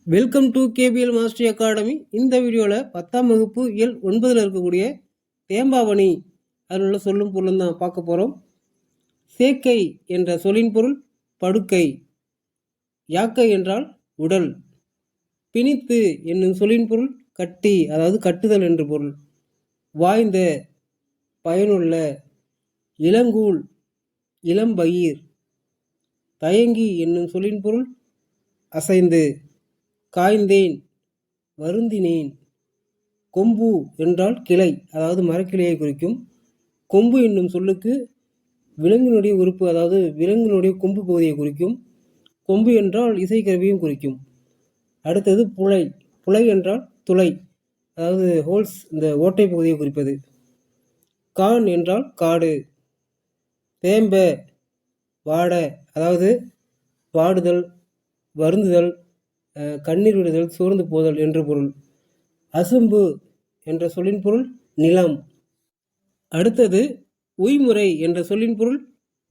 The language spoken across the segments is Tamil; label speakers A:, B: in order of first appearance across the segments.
A: Welcome to KPL mastery academy. இந்த வீடியோவில் 10ஆம் வகுப்பு இயல் 9ல் இருக்கக்கூடிய தேம்பாவணி அதில் உள்ள சொல்லும் பொருளும் தான் பார்க்க போகிறோம். சேக்கை என்ற சொல்லின் பொருள் படுக்கை, யாக்கை என்றால் உடல், பிணித்து என்னும் சொல்லின் பொருள் கட்டி, அதாவது கட்டுதல் என்று பொருள், வாய்ந்த, பயனுள்ள, இளங்கூழ், இளம்பயிர், தயங்கி என்னும் சொல்லின் பொருள் அசைந்து, காய்ந்தேன், வருந்தினேன். கொம்பு என்றால் கிளை, அதாவது மரக்கிளையை குறிக்கும். கொம்பு என்னும் சொல்லுக்கு விலங்கினுடைய உறுப்பு, அதாவது விலங்கினுடைய கொம்பு பகுதியை குறிக்கும். கொம்பு என்றால் இசைக்கருவியும் குறிக்கும். அடுத்தது புழை. புழை என்றால் துளை, அதாவது ஹோல்ஸ், இந்த ஓட்டை பகுதியை குறிப்பது. கான் என்றால் காடு. தேம்ப, வாட, அதாவது வாடுதல், வருந்துதல், கண்ணீர் விடுதல், சோர்ந்து போதல் என்று பொருள். அசும்பு என்ற சொல்லின் பொருள் நிலம். அடுத்தது உய்முறை என்ற சொல்லின் பொருள்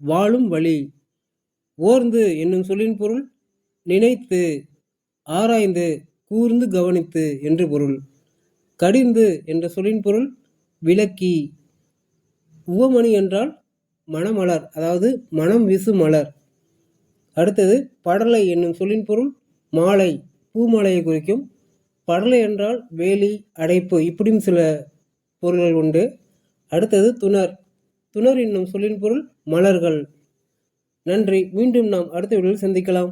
A: வாழும் வழி. ஓர்ந்து என்னும் சொல்லின் பொருள் நினைத்து, ஆராய்ந்து, கூர்ந்து கவனித்து என்று பொருள். கடிந்து என்ற சொல்லின் பொருள் விளக்கி. உவமணி என்றால் மணமலர், அதாவது மனம் வீசு மலர். அடுத்தது படலை என்னும் சொல்லின் பொருள் மாலை, பூமாலையை குறிக்கும். படலை என்றால் வேலி, அடைப்பு, இப்படியும் சில பொருள்கள் உண்டு. அடுத்தது துணர். துணர் என்னும் சொல்லின் பொருள் மலர்கள். நன்றி. மீண்டும் நாம் அடுத்த வீடியோவில் சந்திக்கலாம்.